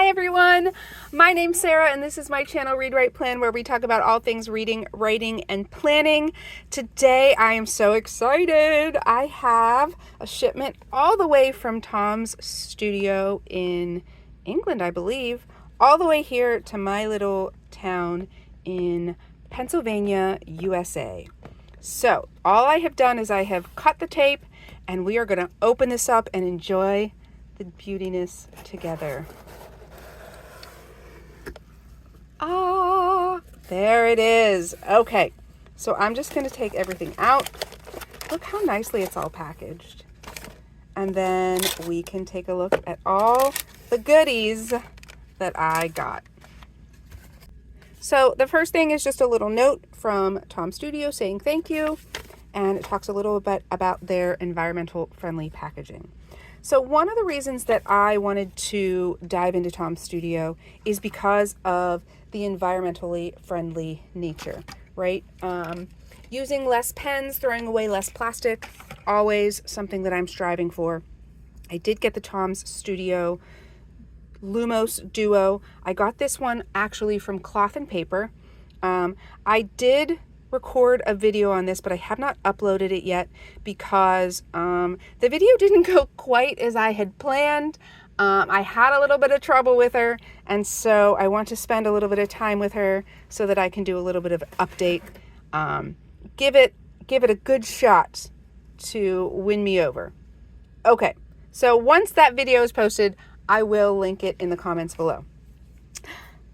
Hi everyone, my name's Sarah and this is my channel Read Write Plan, where we talk about all things reading, writing, and planning. Today I am so excited. I have a shipment all the way from Tom's studio in England, I believe, all the way here to my little town in Pennsylvania, USA. So all I have done is I have cut the tape and we are going to open this up and enjoy the beautiness together. Ah, there it is. Okay, so I'm just going to take everything out. Look how nicely it's all packaged. And then we can take a look at all the goodies that I got. So the first thing is just a little note from Tom Studio saying thank you. And it talks a little bit about their environmental friendly packaging. So one of the reasons that I wanted to dive into Tom's studio is because of the environmentally friendly nature, right? Using less pens, throwing away less plastic, always something that I'm striving for. I did get the Tom's Studio Lumos Duo. I got this one actually from Cloth and Paper. I did record a video on this, but I have not uploaded it yet because the video didn't go quite as I had planned. I had a little bit of trouble with her, and so I want to spend a little bit of time with her so that I can do a little bit of update. Give it a good shot to win me over. Okay, so once that video is posted, I will link it in the comments below.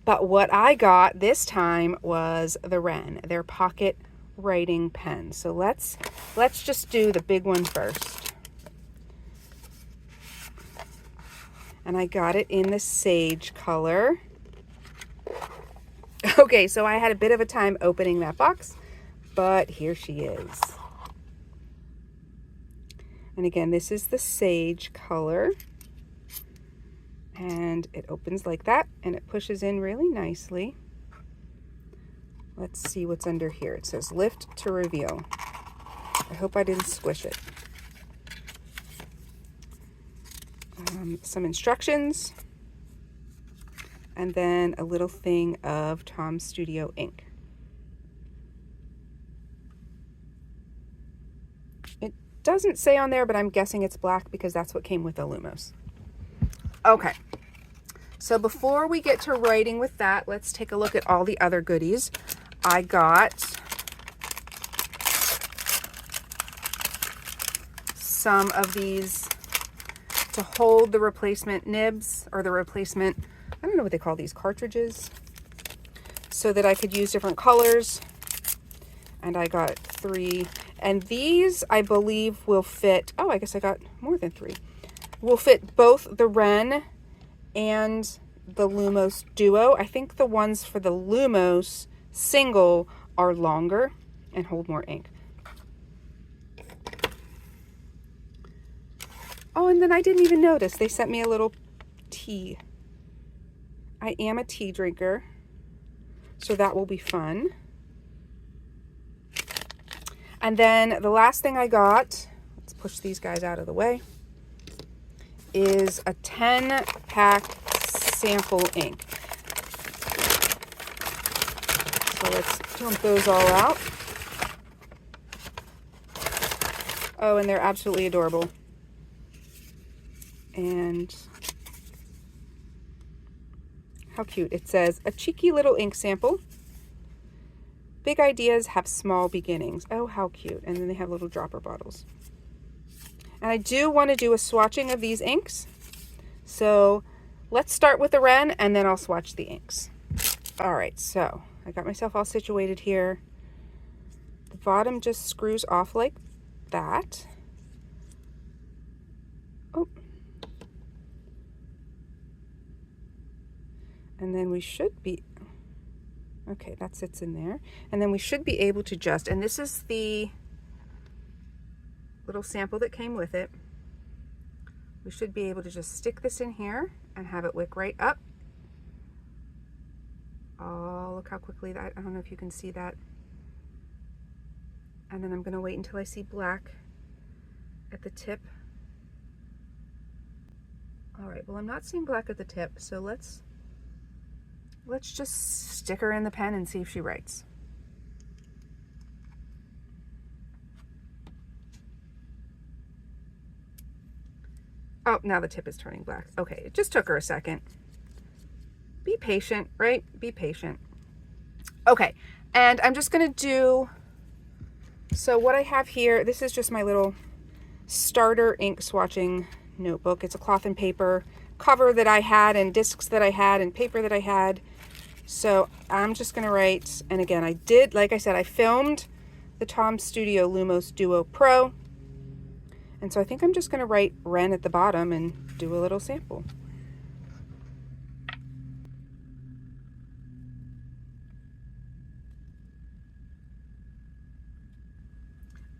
But what I got this time was the Wren, their pocket writing pen. So let's just do the big one first. And I got it in the sage color. Okay, so I had a bit of a time opening that box, but here she is. And again, this is the sage color. And it opens like that and it pushes in really nicely. Let's see what's under here. It says lift to reveal. I hope I didn't squish it. Some instructions, and then a little thing of Tom's Studio ink. It doesn't say on there, but I'm guessing it's black because that's what came with the Lumos. Okay, so before we get to writing with that, let's take a look at all the other goodies. I got some of these to hold the replacement nibs, or the replacement, I don't know what they call these, cartridges, so that I could use different colors. And I got 3, and these I believe will fit, oh, I guess I got more than 3. Will fit both the Wren and the Lumos Duo. I think the ones for the Lumos single are longer and hold more ink. Oh, and then I didn't even notice. They sent me a little tea. I am a tea drinker, so that will be fun. And then the last thing I got, let's push these guys out of the way, is a 10-pack sample ink. So let's dump those all out. Oh, and they're absolutely adorable. And how cute. It says, a cheeky little ink sample. Big ideas have small beginnings. Oh, how cute. And then they have little dropper bottles. And I do want to do a swatching of these inks. So let's start with the Wren and then I'll swatch the inks. All right, so I got myself all situated here. The bottom just screws off like that. Oh. And then we should be, okay, that sits in there. And then we should be able to just, and this is the little sample that came with it. We should be able to just stick this in here and have it wick right up. Oh, look how quickly that, I don't know if you can see that. And then I'm gonna wait until I see black at the tip. All right, well, I'm not seeing black at the tip, so let's just stick her in the pen and see if she writes. Oh, now the tip is turning black. Okay, it just took her a second. Be patient, right? Be patient. Okay, and I'm just gonna do, so what I have here, this is just my little starter ink swatching notebook. It's a cloth and paper cover that I had, and discs that I had, and paper that I had. So I'm just gonna write, and again, I did, like I said, I filmed the Tom Studio Lumos Duo Pro. And so I think I'm just gonna write Wren at the bottom and do a little sample.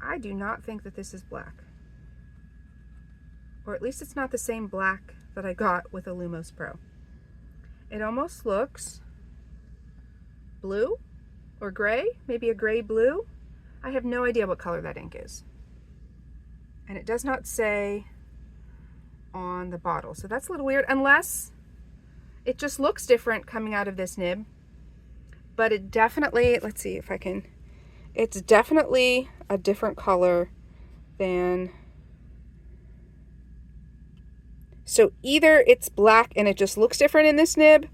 I do not think that this is black. Or at least it's not the same black that I got with a Lumos Pro. It almost looks blue or gray, maybe a gray blue. I have no idea what color that ink is. And it does not say on the bottle. So that's a little weird, unless it just looks different coming out of this nib. But it definitely, let's see if I can, it's definitely a different color than, so either it's black and it just looks different in this nib,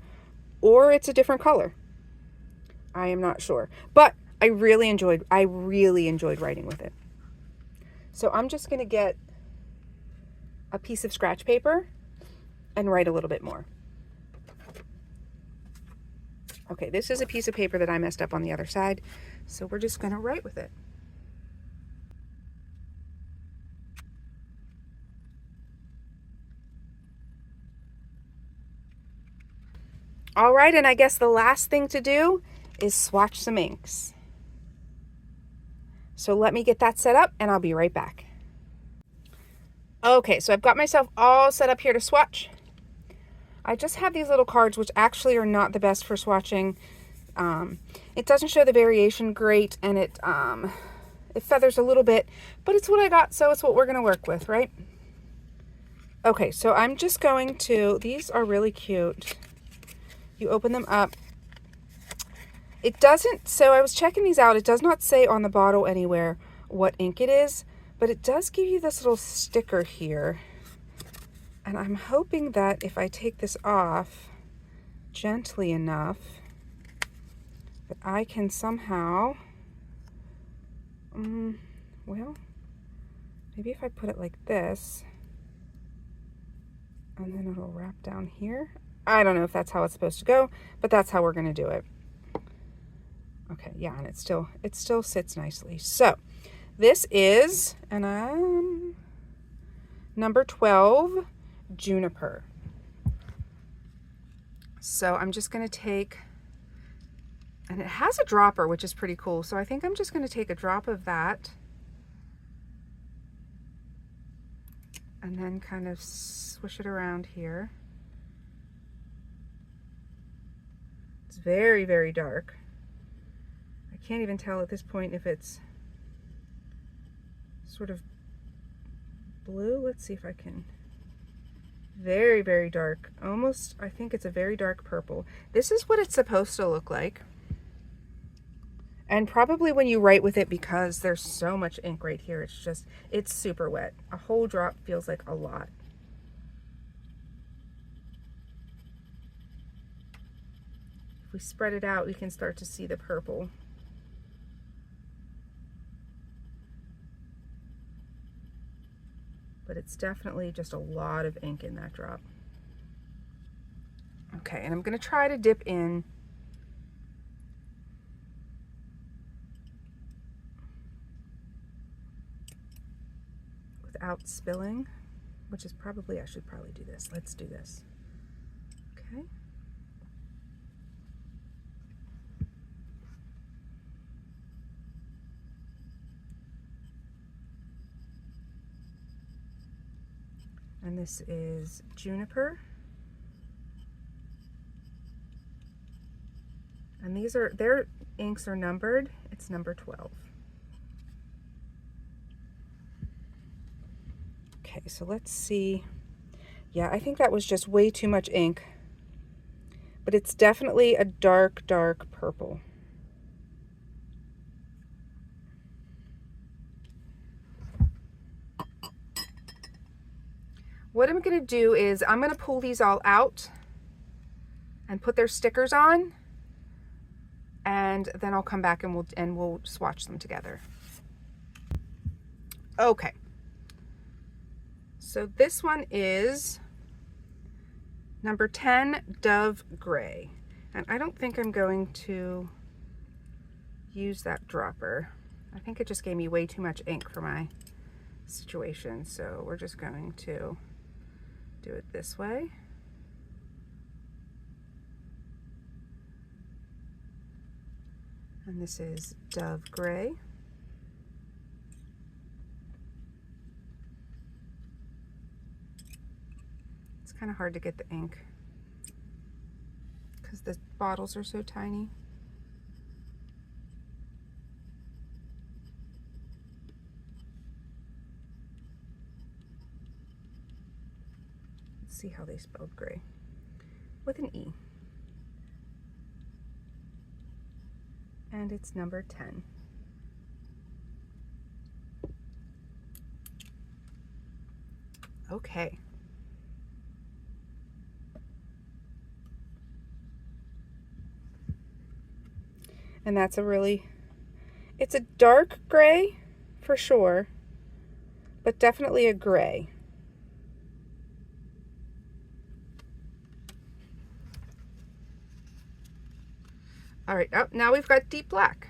or it's a different color. I am not sure, but I really enjoyed writing with it. So I'm just gonna get a piece of scratch paper and write a little bit more. Okay, this is a piece of paper that I messed up on the other side, so we're just gonna write with it. All right, and I guess the last thing to do is swatch some inks. So let me get that set up and I'll be right back. Okay, so I've got myself all set up here to swatch. I just have these little cards, which actually are not the best for swatching. It doesn't show the variation great, and it feathers a little bit, but it's what I got, so it's what we're gonna work with, right? Okay, so I'm just going to, these are really cute. You open them up. It doesn't, so I was checking these out. It does not say on the bottle anywhere what ink it is, but it does give you this little sticker here. And I'm hoping that if I take this off gently enough, that I can somehow, well, maybe if I put it like this, and then it'll wrap down here. I don't know if that's how it's supposed to go, but that's how we're gonna do it. Okay, yeah, and it still sits nicely. So this is number 12, Juniper. So I'm just gonna take, and it has a dropper, which is pretty cool. So I think I'm just gonna take a drop of that and then kind of swish it around here. It's very, very dark. I can't even tell at this point if it's sort of blue. Let's see if I can. Very, very dark. Almost, I think it's a very dark purple. This is what it's supposed to look like. And probably when you write with it, because there's so much ink right here, it's super wet. A whole drop feels like a lot. If we spread it out, we can start to see the purple. But it's definitely just a lot of ink in that drop. Okay, and I'm gonna try to dip in without spilling, which is probably, I should probably do this. Let's do this. Okay. And this is Juniper. And these are, their inks are numbered. It's number 12. Okay, so let's see. Yeah, I think that was just way too much ink, but it's definitely a dark, dark purple. What I'm going to do is I'm going to pull these all out and put their stickers on, and then I'll come back and we'll swatch them together. Okay. So this one is number 10, Dove Gray. And I don't think I'm going to use that dropper. I think it just gave me way too much ink for my situation. So we're just going to do it this way. And this is Dove Gray. It's kind of hard to get the ink because the bottles are so tiny. Let's see how they spelled gray. With an E. And it's number 10. Okay. And that's it's a dark gray for sure, but definitely a gray. All right, now we've got deep black.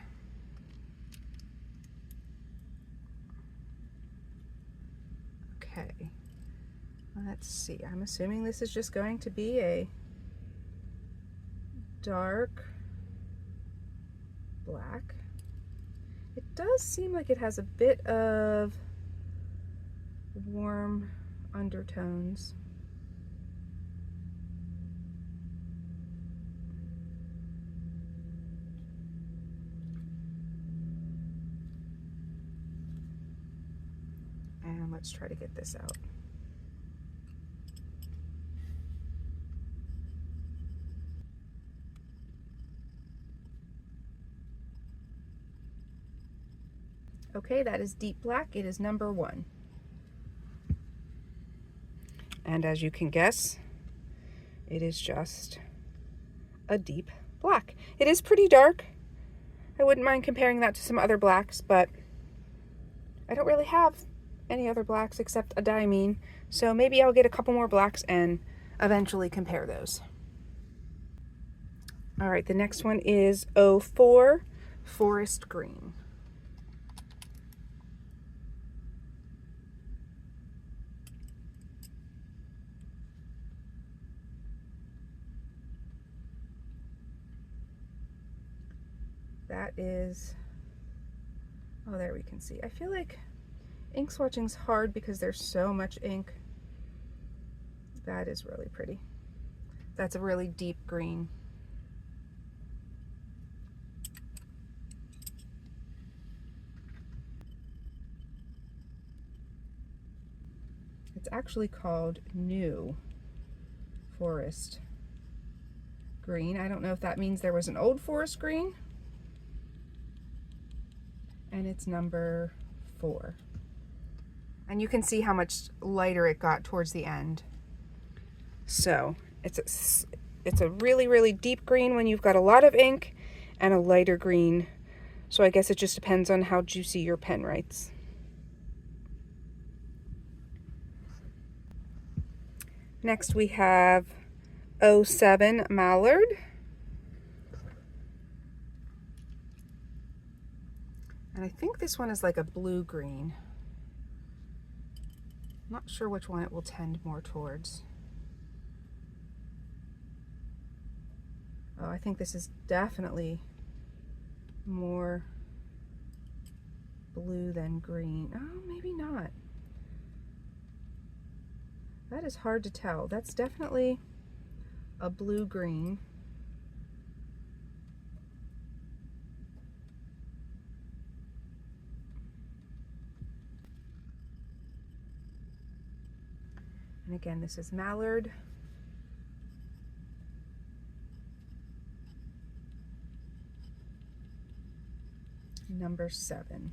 Okay, let's see. I'm assuming this is just going to be a dark black. It does seem like it has a bit of warm undertones. And let's try to get this out. Okay, that is deep black. It is number 1. And as you can guess, it is just a deep black. It is pretty dark. I wouldn't mind comparing that to some other blacks, but I don't really have any other blacks except a diamine, so maybe I'll get a couple more blacks and eventually compare those. All right, the next one is 04 Forest Green. That is, oh, there we can see. I feel like ink swatching's hard because there's so much ink. That is really pretty. That's a really deep green. It's actually called New Forest Green. I don't know if that means there was an old forest green. And it's number 4. And you can see how much lighter it got towards the end. So it's a really, really deep green when you've got a lot of ink, and a lighter green. So I guess it just depends on how juicy your pen writes. Next we have 07 Mallard. And I think this one is like a blue-green. Not sure which one it will tend more towards. Oh, I think this is definitely more blue than green. Oh, maybe not. That is hard to tell. That's definitely a blue-green. And again, this is Mallard. Number 7.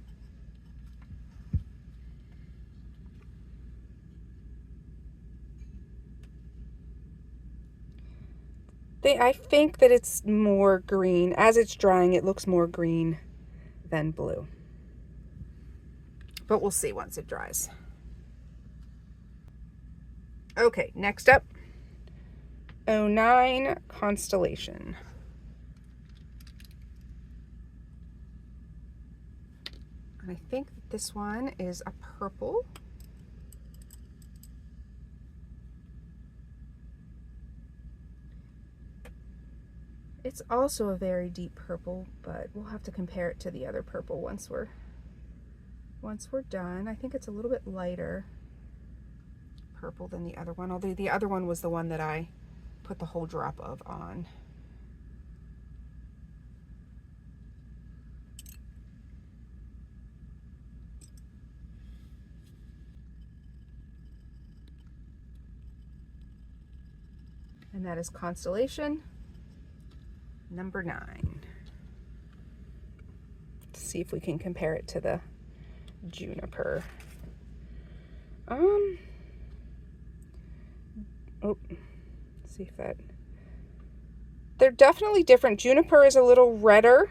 I think that it's more green. As it's drying, it looks more green than blue. But we'll see once it dries. Okay, next up, 09 Constellation. And I think that this one is a purple. It's also a very deep purple, but we'll have to compare it to the other purple once we're done. I think it's a little bit lighter purple than the other one, although the other one was the one that I put the whole drop of on. And that is Constellation number 9. Let's see if we can compare it to the Juniper. Oh, let's see if that... They're definitely different. Juniper is a little redder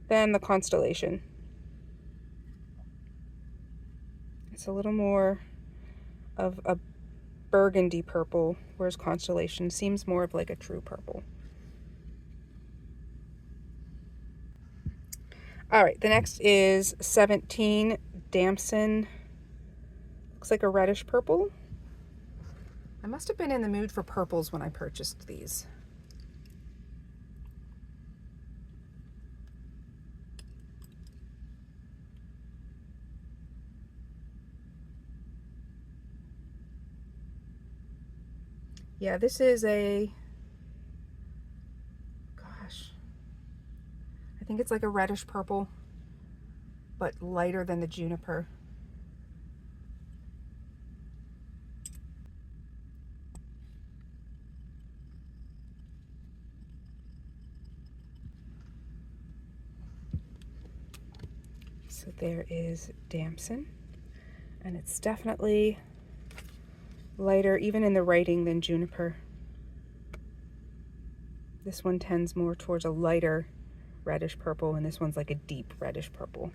than the Constellation. It's a little more of a burgundy purple, whereas Constellation seems more of like a true purple. All right, the next is 17 Damson. Looks like a reddish purple. I must have been in the mood for purples when I purchased these. Yeah, this is a, gosh, I think it's like a reddish purple, but lighter than the Juniper. So there is Damson, and it's definitely lighter, even in the writing, than Juniper. This one tends more towards a lighter reddish purple, and this one's like a deep reddish purple.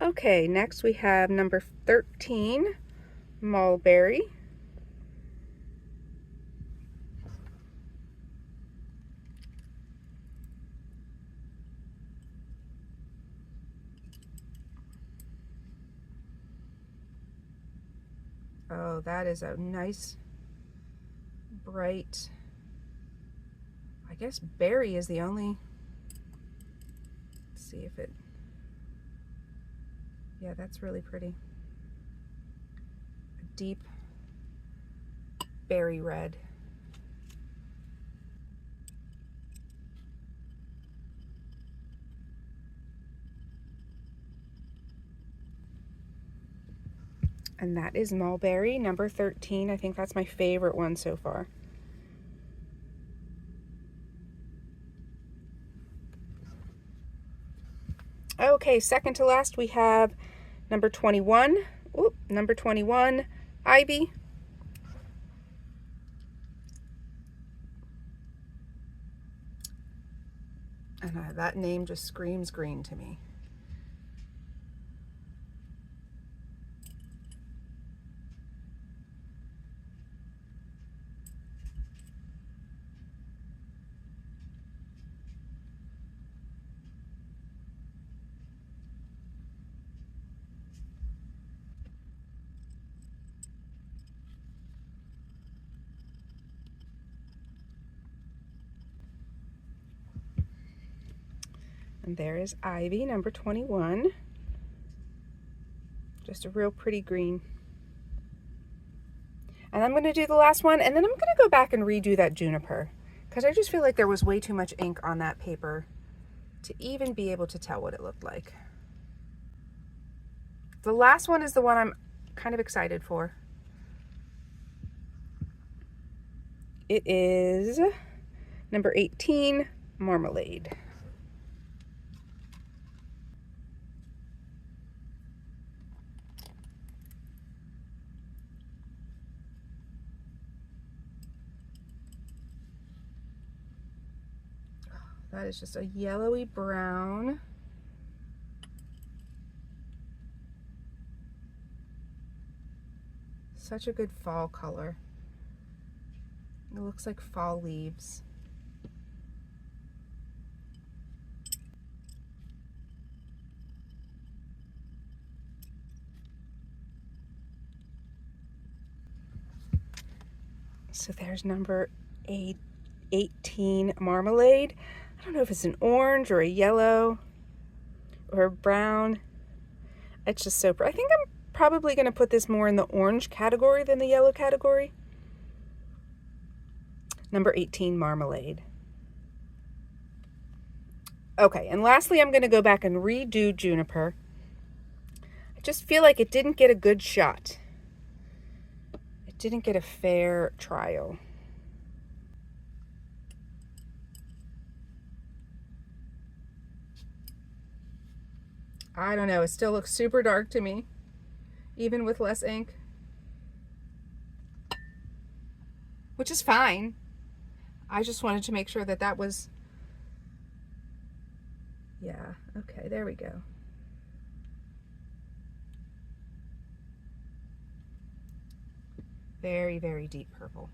Okay, next we have number 13, Mulberry. Oh, that is a nice, bright, I guess berry is the only, let's see if it, yeah, that's really pretty. A deep berry red. And that is Mulberry, number 13. I think that's my favorite one so far. Okay, second to last we have number 21. Oop, number 21, Ivy. And that name just screams green to me. And there is Ivy, number 21. Just a real pretty green. And I'm going to do the last one, and then I'm going to go back and redo that Juniper, because I just feel like there was way too much ink on that paper to even be able to tell what it looked like. The last one is the one I'm kind of excited for. It is number 18, Marmalade. That is just a yellowy brown. Such a good fall color. It looks like fall leaves. So there's number 18, Marmalade. I don't know if it's an orange or a yellow or a brown. It's just so pretty. I think I'm probably going to put this more in the orange category than the yellow category. Number 18, Marmalade. Okay, and lastly, I'm going to go back and redo Juniper. I just feel like it didn't get a good shot. It didn't get a fair trial. I don't know, it still looks super dark to me, even with less ink. Which is fine. I just wanted to make sure that that was, yeah, okay, there we go. Very, very deep purple.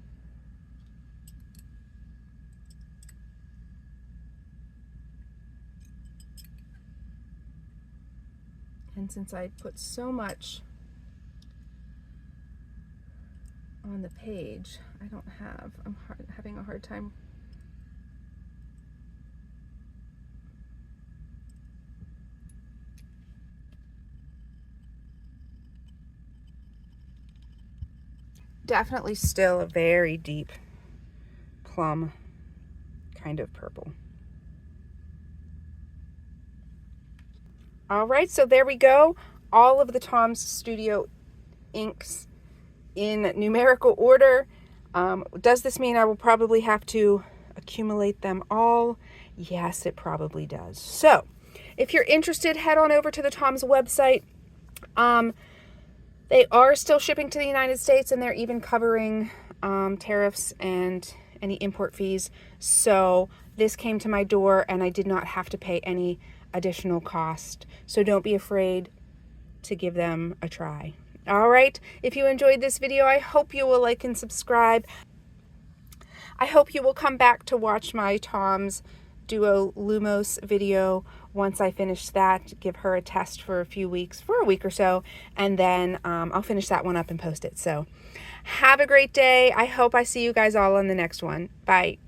And since I put so much on the page, I'm having a hard time. Definitely still a very deep plum kind of purple. All right, so there we go. All of the Tom's Studio inks in numerical order. Does this mean I will probably have to accumulate them all? Yes, it probably does. So if you're interested, head on over to the Tom's website. They are still shipping to the United States, and they're even covering tariffs and any import fees. So this came to my door and I did not have to pay any additional cost. So don't be afraid to give them a try. All right, if you enjoyed this video, I hope you will like and subscribe. I hope you will come back to watch my Tom's Duo Lumos video once I finish that, give her a test for a week or so, and then I'll finish that one up and post it. So have a great day. I hope I see you guys all on the next one. Bye.